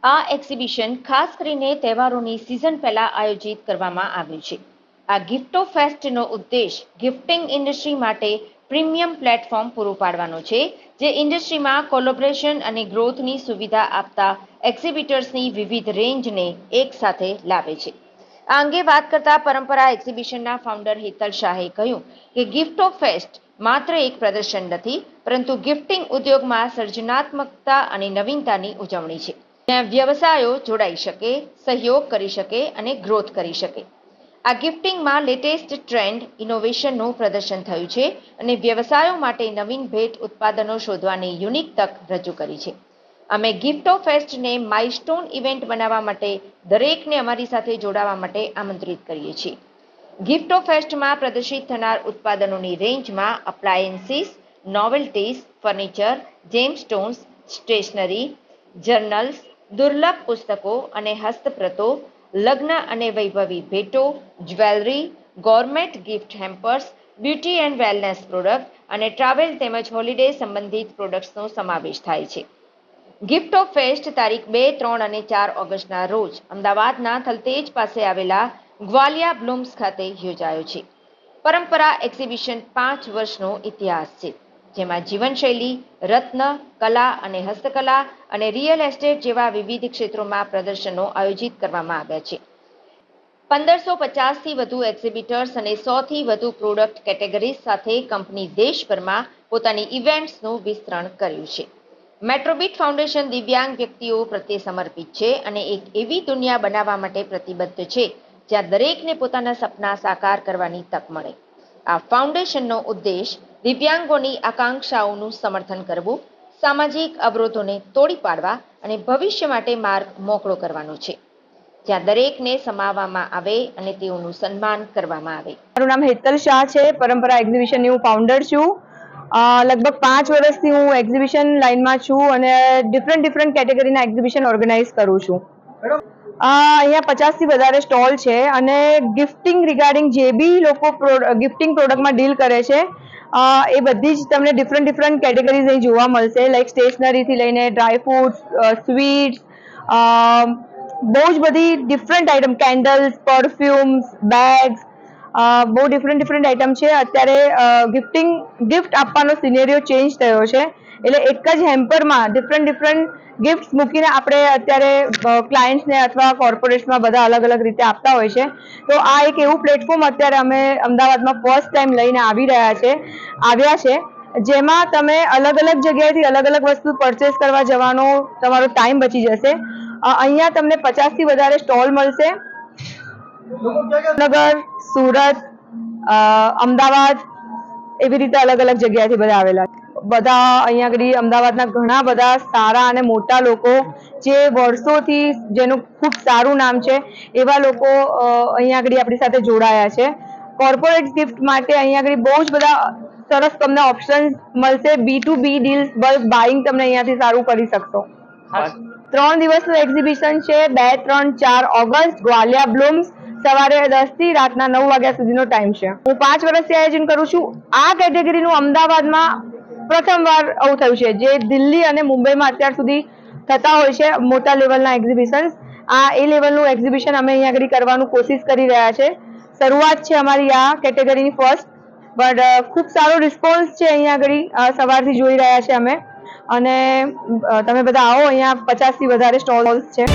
આ એક્ઝિબિશન ખાસ કરીને તહેવારોની સિઝન પહેલા આયોજિત કરવામાં આવ્યું છે. આ ગિફ્ટો ફેસ્ટનો ઉદ્દેશ ગિફ્ટિંગ ઇન્ડસ્ટ્રી માટે પ્રીમિયમ પ્લેટફોર્મ પૂરું પાડવાનો છે, જે ઇન્ડસ્ટ્રીમાં કોલેબોરેશન અને ગ્રોથની સુવિધા આપતા એક્ઝિબિટર્સની વિવિધ રેન્જને એકસાથે લાવે છે. આ અંગે વાત કરતા પરંપરા એક્ઝિબિશનના ફાઉન્ડર હેતલ શાહે કહ્યું કે ગિફ્ટો ફેસ્ટ માત્ર એક પ્રદર્શન નથી, પરંતુ ગિફ્ટિંગ ઉદ્યોગમાં સર્જનાત્મકતા અને નવીનતાની ઉજવણી છે, જ્યાં વ્યવસાયો જોડાઈ શકે, સહયોગ કરી શકે અને ગ્રોથ કરી શકે. આ ગિફ્ટિંગમાં લેટેસ્ટ ટ્રેન્ડ ઇનોવેશનનું પ્રદર્શન થયું છે અને વ્યવસાયો માટે નવીન ભેટ ઉત્પાદનો શોધવાની યુનિક તક રજૂ કરી છે. અમે ગિફ્ટો ફેસ્ટને માઇલસ્ટોન ઇવેન્ટ બનાવવા માટે દરેકને અમારી સાથે જોડાવા માટે આમંત્રિત કરીએ છીએ. ગિફ્ટો ફેસ્ટમાં પ્રદર્શિત થનાર ઉત્પાદનોની રેન્જમાં appliances, novelties, furniture, gemstones, stationery, journals, દુર્લભ પુસ્તકો અને હસ્તપ્રતો, લગ્ન અને વૈભવી ભેટો, jewellery, gourmet gift hampers, beauty and wellness product અને ટ્રાવેલ તેમજ હોલિડે સંબંધિત પ્રોડક્ટ્સનો સમાવેશ થાય છે. ગિફ્ટો ફેસ્ટ તારીખ 2, 3 અને 4 ઓગસ્ટના રોજ અમદાવાદના થલતેજ પાસે આવેલા ગ્વાલિયા બ્લૂમ્સ ખાતે યોજાયો છે. પરંપરા એક્ઝિબિશન 5 વર્ષનો ઇતિહાસ છે, જેમાં જીવનશૈલી, રત્ન, કલા અને હસ્તકલા અને રિયલ એસ્ટેટ જેવા વિવિધ ક્ષેત્રોમાં પ્રદર્શનો આયોજિત કરવામાં આવ્યા છે. 1550થી વધુ એક્ઝિબિટર્સ અને 100થી વધુ પ્રોડક્ટ કેટેગરીઝ સાથે કંપની દેશભરમાં પોતાની ઇવેન્ટ્સનું વિસ્તરણ કર્યું છે. મેટ્રોબિટ ફાઉન્ડેશન દિવ્યાંગ વ્યક્તિઓ પ્રત્યે સમર્પિત છે અને એક એવી દુનિયા બનાવવા માટે પ્રતિબદ્ધ છે જ્યાં દરેકને પોતાના સપના સાકાર કરવાની તક મળે. આ ફાઉન્ડેશનનો ઉદ્દેશ દિવ્યાંગોની આકાંક્ષાઓનું સમર્થન કરવું, સામાજિક અવરોધોને તોડી પાડવા અને ભવિષ્ય માટે માર્ગ મોકળો કરવાનો છે, જ્યાં દરેકને સમાવવામાં આવે અને તેઓનું સન્માન કરવામાં આવે. મારું નામ હેતલ શાહ છે. પરંપરા એક્ઝિબિશનની હું ફાઉન્ડર છું. લગભગ 5 વર્ષથી હું એક્ઝિબિશન લાઇનમાં છું અને ડિફરન્ટ કેટેગરીના એક્ઝિબિશન ઓર્ગેનાઇઝ કરું છું. અહીંયા 50થી વધારે સ્ટોલ છે અને ગિફ્ટિંગ રિગાર્ડિંગ જે બી લોકો ગિફ્ટિંગ પ્રોડક્ટમાં ડીલ કરે છે એ બધી જ તમને ડિફરન્ટ કેટેગરીઝ અહીં જોવા મળશે. લાઈક સ્ટેશનરીથી લઈને ડ્રાય ફ્રૂટ્સ, સ્વીટ્સ, બહુ જ બધી different item, candles, perfumes, bags, બહુ ડિફરન્ટ આઇટમ છે. અત્યારે ગિફ્ટ આપવાનો સિનેરિયો ચેન્જ થયો છે, એટલે એક જ હેમ્પરમાં ડિફરન્ટ ગિફ્ટ્સ મૂકીને આપણે અત્યારે ક્લાયન્ટ્સને અથવા કોર્પોરેટ્સમાં બધા અલગ રીતે આપતા હોય છે. તો આ એક એવું પ્લેટફોર્મ અત્યારે અમે અમદાવાદમાં ફર્સ્ટ ટાઈમ લઈને આવ્યા છે, જેમાં તમે અલગ જગ્યાએથી અલગ વસ્તુ પરચેસ કરવા જવાનો તમારો ટાઈમ બચી જશે. અહીંયા તમને 50થી વધારે સ્ટોલ મળશે. નગર, સુરત, અમદાવાદ એવી રીતે અલગ જગ્યાએથી બધા આવેલા. બધા અહીંયા આગળ અમદાવાદના ઘણા બધા સારા અને મોટા લોકો જે વર્ષોથી જેનું ખૂબ સારું નામ છે એવા લોકો અહીંયા આગળ આપણી સાથે જોડાયા છે. કોર્પોરેટ ગિફ્ટ માટે અહીંયા આગળ બહુ જ બધા સરસ તમને ઓપ્શન્સ મળશે. B2B ડીલ્સ, બલ્ક બાઇંગ તમને અહીંયાથી સારું કરી શકશો. 3 દિવસનું એક્ઝિબિશન છે. 2, 3, 4 ઓગસ્ટ ગ્વાલિયા બ્લૂમ્સ. સવારે 10 થી રાતના 9 વાગ્યા સુધીનો ટાઈમ છે. હું 5 વર્ષથી આયોજન કરું છું. આ કેટેગરીનું અમદાવાદમાં પ્રથમવાર આવું થયું છે, જે દિલ્હી અને મુંબઈમાં અત્યાર સુધી થતા હોય છે મોટા લેવલના એક્ઝિબિશન્સ. આ એ લેવલનું એક્ઝિબિશન અમે અહીંયા આગળ કરવાનું કોશિશ કરી રહ્યા છે. શરૂઆત છે અમારી આ કેટેગરીની ફર્સ્ટ, બટ ખૂબ સારો રિસ્પોન્સ છે અહીંયા આગળ. સવારથી જોઈ રહ્યા છે અમે, અને તમે બધા આવો. અહીંયા 50થી વધારે સ્ટોલ્સ છે.